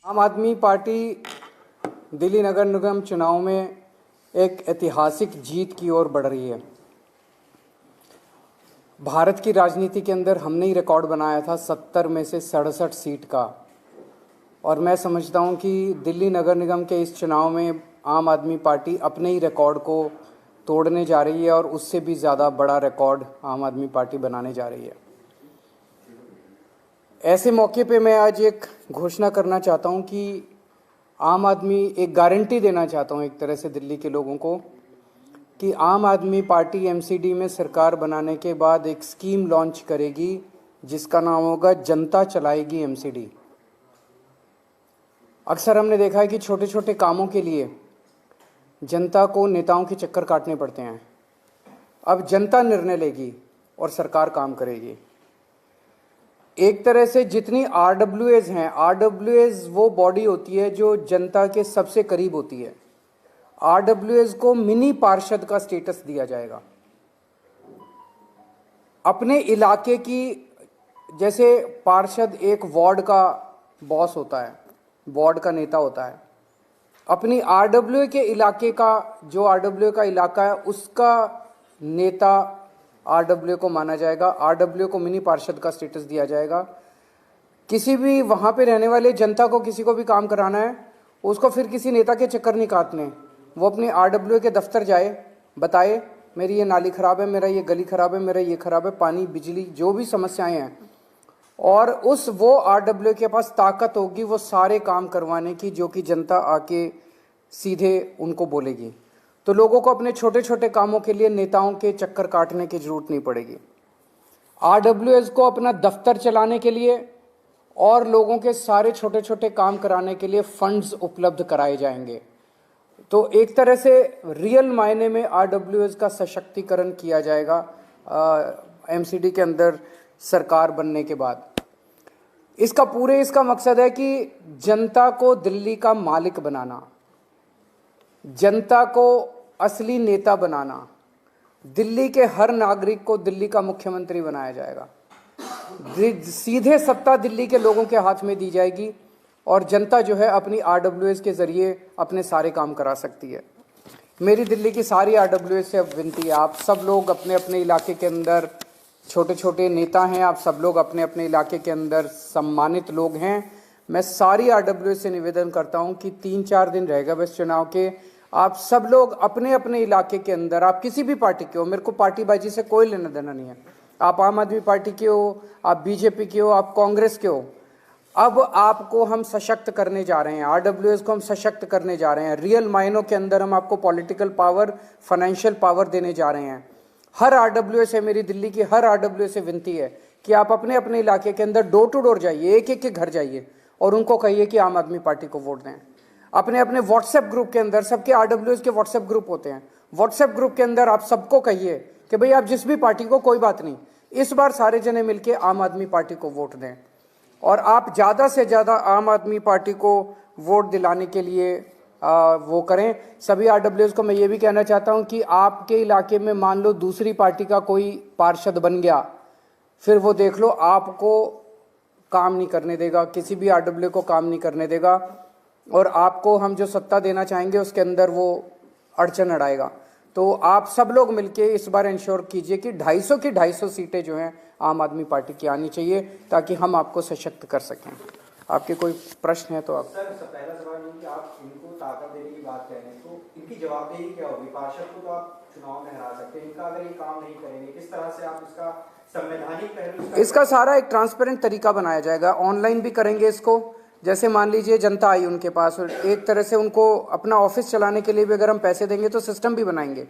आम आदमी पार्टी दिल्ली नगर निगम चुनाव में एक ऐतिहासिक जीत की ओर बढ़ रही है। भारत की राजनीति के अंदर हमने ही रिकॉर्ड बनाया था 70 में से 67 सीट का, और मैं समझता हूं कि दिल्ली नगर निगम के इस चुनाव में आम आदमी पार्टी अपने ही रिकॉर्ड को तोड़ने जा रही है और उससे भी ज़्यादा बड़ा रिकॉर्ड आम आदमी पार्टी बनाने जा रही है। ऐसे मौके पे मैं आज एक घोषणा करना चाहता हूं कि आम आदमी एक गारंटी देना चाहता हूं एक तरह से दिल्ली के लोगों को कि आम आदमी पार्टी एमसीडी में सरकार बनाने के बाद एक स्कीम लॉन्च करेगी जिसका नाम होगा जनता चलाएगी एमसीडी। अक्सर हमने देखा है कि छोटे छोटे कामों के लिए जनता को नेताओं के चक्कर काटने पड़ते हैं। अब जनता निर्णय लेगी और सरकार काम करेगी। एक तरह से जितनी आरडब्ल्यूएज हैं, आरडब्ल्यूएज वो बॉडी होती है जो जनता के सबसे करीब होती है। आरडब्ल्यूएज को मिनी पार्षद का स्टेटस दिया जाएगा। अपने इलाके की, जैसे पार्षद एक वार्ड का बॉस होता है, वार्ड का नेता होता है, अपनी आरडब्ल्यूए के इलाके का, जो आरडब्ल्यूए का इलाका है उसका नेता आरडब्ल्यूए को माना जाएगा। आरडब्ल्यूए को मिनी पार्षद का स्टेटस दिया जाएगा। किसी भी वहां पे रहने वाले जनता को किसी को भी काम कराना है, उसको फिर किसी नेता के चक्कर नहीं काटने। वो अपने आरडब्ल्यूए के दफ्तर जाए, बताए मेरी ये नाली खराब है, मेरा ये गली खराब है, मेरा ये खराब है, पानी बिजली जो भी समस्याएं हैं, और वो आरडब्ल्यूए के पास ताकत होगी वो सारे काम करवाने की जो कि जनता आके सीधे उनको बोलेगी। तो लोगों को अपने छोटे छोटे कामों के लिए नेताओं के चक्कर काटने की जरूरत नहीं पड़ेगी। आरडब्ल्यूएस को अपना दफ्तर चलाने के लिए और लोगों के सारे छोटे छोटे काम कराने के लिए फंड्स उपलब्ध कराए जाएंगे। तो एक तरह से रियल मायने में आरडब्ल्यूएस का सशक्तिकरण किया जाएगा एमसीडी के अंदर सरकार बनने के बाद। इसका मकसद है कि जनता को दिल्ली का मालिक बनाना, जनता को असली नेता बनाना, दिल्ली के हर नागरिक को दिल्ली का मुख्यमंत्री बनाया जाएगा। सीधे सत्ता दिल्ली के लोगों के हाथ में दी जाएगी और जनता जो है अपनी आरडब्ल्यूएस के जरिए अपने सारे काम करा सकती है। मेरी दिल्ली की सारी आरडब्ल्यूएस से अब विनती है, आप सब लोग अपने अपने इलाके के अंदर छोटे छोटे नेता हैं, आप सब लोग अपने अपने इलाके के अंदर सम्मानित लोग हैं। मैं सारी आरडब्ल्यूएस से निवेदन करता हूं कि 3-4 दिन रहेगा बस चुनाव के, आप सब लोग अपने अपने इलाके के अंदर, आप किसी भी पार्टी के हो, मेरे को पार्टीबाजी से कोई लेना देना नहीं है, आप आम आदमी पार्टी के हो, आप बीजेपी के हो, आप कांग्रेस के हो, अब आपको हम सशक्त करने जा रहे हैं, आरडब्ल्यूएस को हम सशक्त करने जा रहे हैं। रियल मायनों के अंदर हम आपको पॉलिटिकल पावर, फाइनेंशियल पावर देने जा रहे हैं। हर आरडब्ल्यूएस से, मेरी दिल्ली की हर आरडब्ल्यूएस से विनती है कि आप अपने अपने इलाके के अंदर डोर टू डोर जाइए, एक एक के घर जाइए और उनको कहिए कि आम आदमी पार्टी को वोट दें। अपने अपने व्हाट्सएप ग्रुप के अंदर, सबके आरडब्ल्यूएस के व्हाट्सएप ग्रुप होते हैं, व्हाट्सएप ग्रुप के अंदर आप सबको कहिए कि भाई आप जिस भी पार्टी को, कोई बात नहीं, इस बार सारे जने मिलके आम आदमी पार्टी को वोट दें। और आप ज़्यादा से ज़्यादा आम आदमी पार्टी को वोट दिलाने के लिए वो करें। सभी आरडब्ल्यूएस को मैं ये भी कहना चाहता हूँ कि आपके इलाके में मान लो दूसरी पार्टी का कोई पार्षद बन गया, फिर वो देख लो आपको काम नहीं करने देगा, किसी भी आरडब्ल्यू को काम नहीं करने देगा, और आपको हम जो सत्ता देना चाहेंगे उसके अंदर वो अड़चन अड़ाएगा। तो आप सब लोग मिलके इस बार इंश्योर कीजिए कि 250 की 250 सीटें जो हैं आम आदमी पार्टी की आनी चाहिए ताकि हम आपको सशक्त कर सकें। आपके कोई प्रश्न है तो आप। सर, पहला सवाल ये कि आप इनको ताकत देने की बात कह रहे हैं, तो इनकी जवाबदेही क्या होगी? पार्षद को तो आप चुनाव में हरा सकते हैं, इनका अगर ये काम नहीं करेंगे, किस तरह से आप इसका संवैधानिक पहलू, इसका सारा एक ट्रांसपेरेंट तरीका बनाया जाएगा। ऑनलाइन भी करेंगे इसको। जैसे मान लीजिए जनता आई उनके पास, एक तरह से उनको अपना ऑफिस चलाने के लिए भी अगर हम पैसे देंगे तो सिस्टम भी बनाएंगे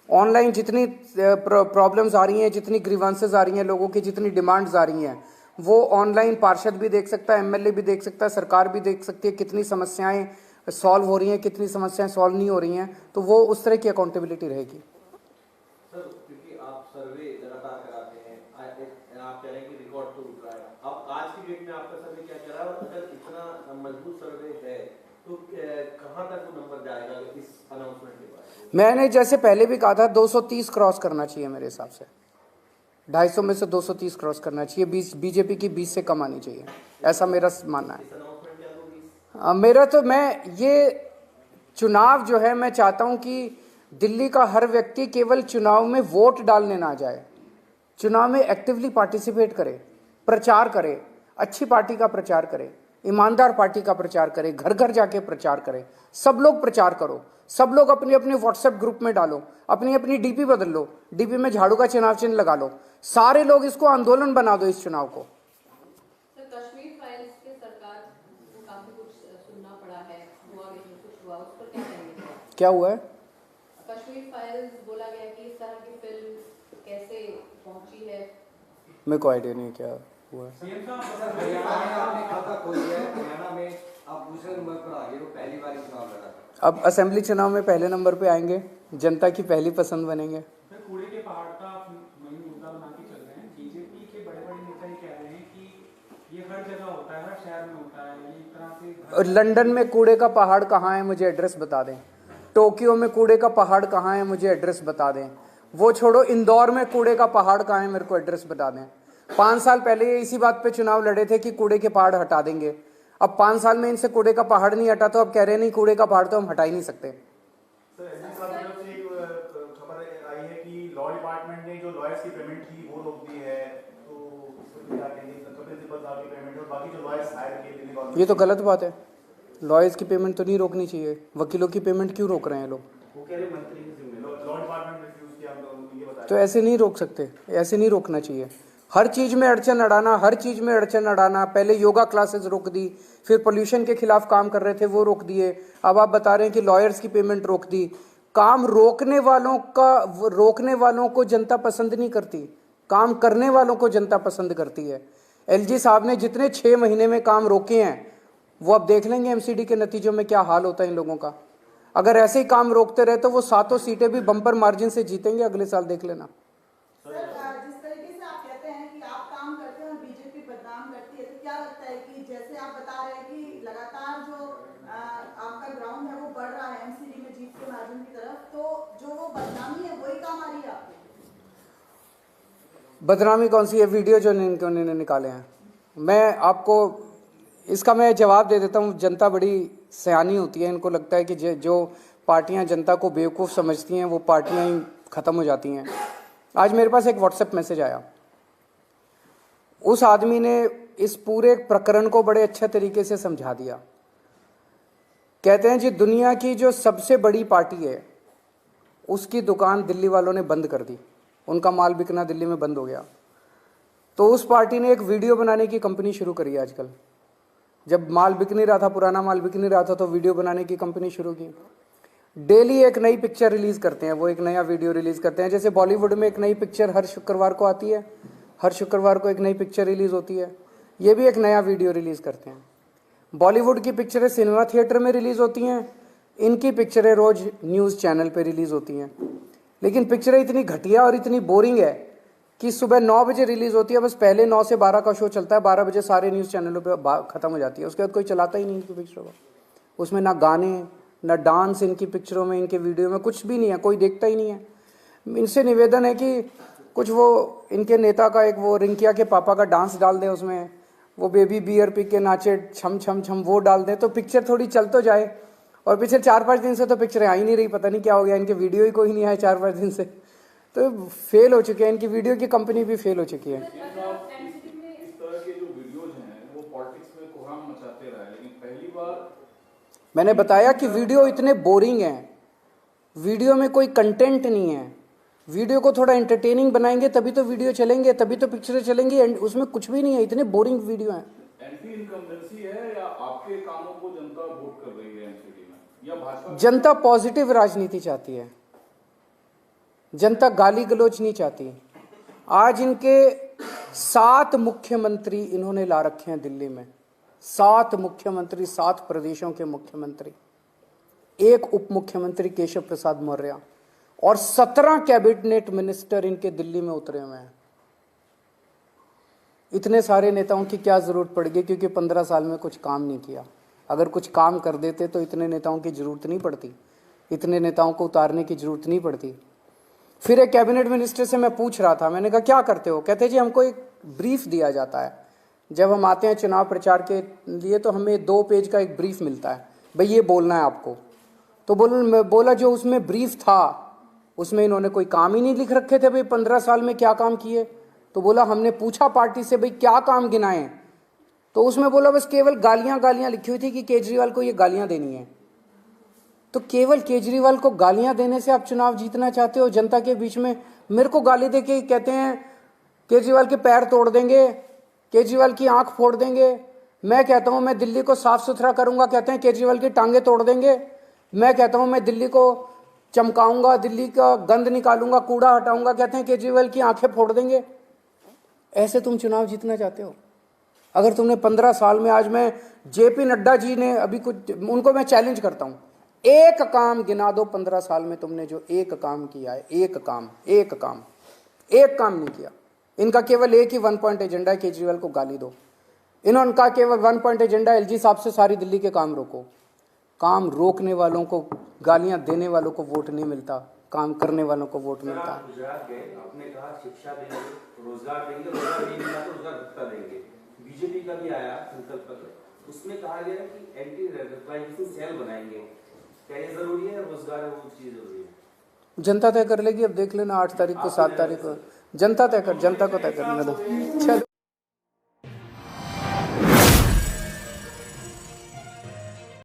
ऑनलाइन। जितनी प्रॉब्लम्स आ रही हैं, जितनी ग्रीवांसेस आ रही हैं, लोगों की जितनी डिमांड्स आ रही हैं, वो ऑनलाइन पार्षद भी देख सकता है, एमएलए भी देख सकता है, सरकार भी देख सकती है कितनी समस्याएं सॉल्व हो रही हैं, कितनी समस्याएं सॉल्व नहीं हो रही हैं। तो वो उस तरह की अकाउंटेबिलिटी रहेगी। सर, क्योंकि आप सर्वे लगातार कराते हैं, आप कह रहे हैं कि रिकॉर्ड तो उठ रहा है, अब आज की डेट में आपका सर्वे क्या कह रहा है, और अगर इतना मजबूत सर्वे है तो कहाँ तक वो नंबर जाएगा इस अनाउंसमेंट के बाद? मैंने जैसे पहले भी कहा था 230 क्रॉस करना चाहिए मेरे हिसाब से। 250 में से 230 क्रॉस करना चाहिए। बीजेपी की 20 से कम आनी चाहिए, ऐसा मेरा मानना है। मेरा तो मैं ये चुनाव जो है, मैं चाहता हूं कि दिल्ली का हर व्यक्ति केवल चुनाव में वोट डालने ना जाए, चुनाव में एक्टिवली पार्टिसिपेट करे, प्रचार करे, अच्छी पार्टी का प्रचार करे, ईमानदार पार्टी का प्रचार करे, घर घर जाके प्रचार करे। सब लोग प्रचार करो, सब लोग अपने अपने व्हाट्सएप ग्रुप में डालो, अपनी अपनी डीपी बदल लो, डीपी में झाड़ू का चुनाव चिन्ह लगा लो, सारे लोग इसको आंदोलन बना दो इस चुनाव को। कश्मीर फाइल्स के सरकार को काफी कुछ सुनना पड़ा है, कुछ हुआ उस पर क्या कहेंगे? क्या हुआ है? कश्मीर फाइल्स बोला गया कि इस तरह की फिल्म कैसे पहुंची है? मेरे को आइडिया नहीं क्या हुआ है। हरियाणा में आपने खाता खोल दिया है, हरियाणा में आप दूसरे नंबर पर आ गए, वो पहली बार चुनाव लड़ा था। अब असेंबली चुनाव में पहले नंबर पे आएंगे, जनता की पहली पसंद बनेंगे। कूड़े के पहाड़ का वही मुद्दा बना के चल रहे हैं। बीजेपी के बड़े बड़े नेता ही कह रहे हैं कि ये हर जगह होता है, हर शहर में होता है, ये एक तरह से। और लंदन में कूड़े का पहाड़ कहाँ है, मुझे एड्रेस बता दें। टोक्यो में कूड़े का पहाड़ कहाँ है, मुझे एड्रेस बता दें। वो छोड़ो, इंदौर में कूड़े का पहाड़ कहाँ है, मेरे को एड्रेस बता दें। 5 साल पहले ये इसी बात पे चुनाव लड़े थे कि कूड़े के पहाड़ हटा देंगे। अब 5 साल में इनसे कूड़े का पहाड़ नहीं हटा, तो अब कह रहे नहीं कूड़े का पहाड़ तो हम हटा ही नहीं सकते। खबर आई है कि लॉ डिपार्टमेंट ने जो लॉयर्स की पेमेंट थी वो रोक दी है, तो क्या कहेंगे, प्रिंसिपल साहब की पेमेंट और बाकी जो लॉयर्स हायर किए दिल्ली गवर्नमेंट। ये तो गलत बात है, लॉयर्स की पेमेंट तो नहीं रोकनी चाहिए। वकीलों की पेमेंट क्यों रोक रहे हैं लोग? वो कह रहे मंत्री लॉ डिपार्टमेंट रिफ्यूज किया, हम ये बताया। तो ऐसे नहीं रोक सकते, ऐसे नहीं रोकना चाहिए। हर चीज में अड़चन अड़ाना, हर चीज में अड़चन अड़ाना। पहले योगा क्लासेस रोक दी, फिर पोल्यूशन के खिलाफ काम कर रहे थे वो रोक दिए, अब आप बता रहे हैं कि लॉयर्स की पेमेंट रोक दी। काम रोकने वालों को जनता पसंद नहीं करती, काम करने वालों को जनता पसंद करती है। एलजी साहब ने जितने 6 महीने में काम रोके हैं, वो अब देख लेंगे एमसीडी के नतीजों में क्या हाल होता है इन लोगों का। अगर ऐसे ही काम रोकते रहे तो वो 7 सीटें भी बम्पर मार्जिन से जीतेंगे अगले साल, देख लेना। जिस तरीके से आप कहते हैं कि आप काम करते हैं और बीजेपी बदनाम करती है, तो क्या लगता है कि जैसे आप बता रहे हैं कि लगातार जो आपका ग्राउंड है वो बढ़ रहा है एमसीडी में जीत के मार्जिन की तरफ, तो जो वो बदनामी है वही काम आ रही है आपको? बदनामी कौन सी है? वीडियो जो इन्होंने निकाले हैं, मैं आपको इसका मैं जवाब दे देता हूँ। जनता बड़ी सयानी होती है, इनको लगता है कि जो पार्टियां जनता को बेवकूफ़ समझती हैं वो पार्टियां ही ख़त्म हो जाती हैं। आज मेरे पास एक व्हाट्सएप मैसेज आया, उस आदमी ने इस पूरे प्रकरण को बड़े अच्छे तरीके से समझा दिया। कहते हैं जी, दुनिया की जो सबसे बड़ी पार्टी है उसकी दुकान दिल्ली वालों ने बंद कर दी, उनका माल बिकना दिल्ली में बंद हो गया। तो उस पार्टी ने एक वीडियो बनाने की कंपनी शुरू करी है आजकल। जब माल बिक नहीं रहा था, पुराना माल बिक नहीं रहा था, तो वीडियो बनाने की कंपनी शुरू की। डेली एक नई पिक्चर रिलीज करते हैं, वो एक नया वीडियो रिलीज करते हैं। जैसे बॉलीवुड में एक नई पिक्चर हर शुक्रवार को आती है, हर शुक्रवार को एक नई पिक्चर रिलीज होती है, ये भी एक नया वीडियो रिलीज करते हैं। बॉलीवुड की पिक्चरें सिनेमा थिएटर में रिलीज होती हैं, इनकी पिक्चरें रोज न्यूज़ चैनल पर रिलीज होती हैं। लेकिन पिक्चरें इतनी घटिया और इतनी बोरिंग है कि सुबह 9 बजे रिलीज होती है, बस पहले 9 से 12 का शो चलता है, 12 बजे सारे न्यूज़ चैनलों पे खत्म हो जाती है। उसके बाद कोई चलाता ही नहीं इनकी पिक्चरों को। उसमें ना गाने ना डांस, इनकी पिक्चरों में, इनके वीडियो में कुछ भी नहीं है, कोई देखता ही नहीं है। इनसे निवेदन है कि कुछ वो इनके नेता का एक वो रिंकिया के पापा का डांस डाल दें, उसमें वो बेबी बियर पी के नाचे छम छम छम, वो डाल दें तो पिक्चर थोड़ी चल तो जाए। और पिछले 4-5 दिन से तो पिक्चरें आ ही नहीं रही, पता नहीं क्या हो गया, इनके वीडियो ही कोई नहीं आया 4-5 दिन से। तो फेल हो चुके हैं, इनकी वीडियो की कंपनी भी फेल हो चुकी है। इस तरह के जो वीडियोज हैं वो पॉलिटिक्स में कोहराम मचाते रहे, लेकिन पहली बार मैंने बताया कि वीडियो इतने बोरिंग हैं, वीडियो में कोई कंटेंट नहीं है। वीडियो को थोड़ा एंटरटेनिंग बनाएंगे तभी तो वीडियो चलेंगे, तभी तो पिक्चरें चलेंगी, उसमें कुछ भी नहीं है, इतने बोरिंग वीडियो हैं। एंटी इनकम्बेंसी है या आपके कामों को जनता वोट कर रही है एमसीडी में, या भाजपा? जनता पॉजिटिव राजनीति चाहती है, जनता गाली गलौज नहीं चाहती। आज इनके 7 मुख्यमंत्री इन्होंने ला रखे हैं दिल्ली में, 7 मुख्यमंत्री, 7 प्रदेशों के मुख्यमंत्री, 1 उप मुख्यमंत्री केशव प्रसाद मौर्य और 17 कैबिनेट मिनिस्टर इनके दिल्ली में उतरे हुए हैं। इतने सारे नेताओं की क्या जरूरत पड़ेगी, क्योंकि 15 साल में कुछ काम नहीं किया। अगर कुछ काम कर देते तो इतने नेताओं की जरूरत नहीं पड़ती, इतने नेताओं को उतारने की जरूरत नहीं पड़ती। फिर एक कैबिनेट मिनिस्टर से मैं पूछ रहा था, मैंने कहा क्या करते हो? कहते जी हमको एक ब्रीफ दिया जाता है जब हम आते हैं चुनाव प्रचार के लिए तो हमें 2 पेज का एक ब्रीफ मिलता है, भाई ये बोलना है आपको। तो बोला जो उसमें ब्रीफ था उसमें इन्होंने कोई काम ही नहीं लिख रखे थे, भाई 15 साल में क्या काम किए। तो बोला हमने पूछा पार्टी से भाई क्या काम गिनाए, तो उसमें बोला बस केवल गालियां लिखी हुई थी कि केजरीवाल को ये गालियां देनी है। तो केवल केजरीवाल को गालियां देने से आप चुनाव जीतना चाहते हो जनता के बीच में? मेरे को गाली दे के कहते हैं केजरीवाल के पैर तोड़ देंगे, केजरीवाल की आंख फोड़ देंगे। मैं कहता हूं मैं दिल्ली को साफ सुथरा करूंगा, कहते हैं केजरीवाल की टांगे तोड़ देंगे। मैं कहता हूं मैं दिल्ली को चमकाऊंगा, दिल्ली का गंद निकालूंगा, कूड़ा हटाऊंगा, कहते हैं केजरीवाल की आंखें फोड़ देंगे। ऐसे तुम चुनाव जीतना चाहते हो? अगर तुमने 15 साल में, आज मैं जेपी नड्डा जी ने अभी कुछ, उनको मैं चैलेंज करता हूं, एक काम गिना दो 15 साल में तुमने जो एक काम किया है, एक काम नहीं किया। इनका केवल एक ही 1 पॉइंट एजेंडा है, केजरीवाल को गाली दो। इन्होंने कहा केवल 1 पॉइंट एजेंडा, एलजी साहब से सारी दिल्ली के काम रोको। काम रोकने वालों को, गालियां देने वालों को वोट नहीं मिलता, काम करने वालों को वोट मिलता है। गुजरात गए, आपने कहा शिक्षा देंगे, रोजगार देंगे, रोजगार नहीं मिला तो रोजगार भत्ता देंगे। बीजेपी का भी आया संकल्प पत्र, उसमें कहा गया कि एंटी रेडिकलाइजेशन सेल बनाएंगे। क्या ये जरूरी है? रोजगार है वो चीज जरूरी है? जनता तय कर लेगी, अब देख लेना 8 तारीख को 7 तारीख को जनता को तय करने दो। चलो।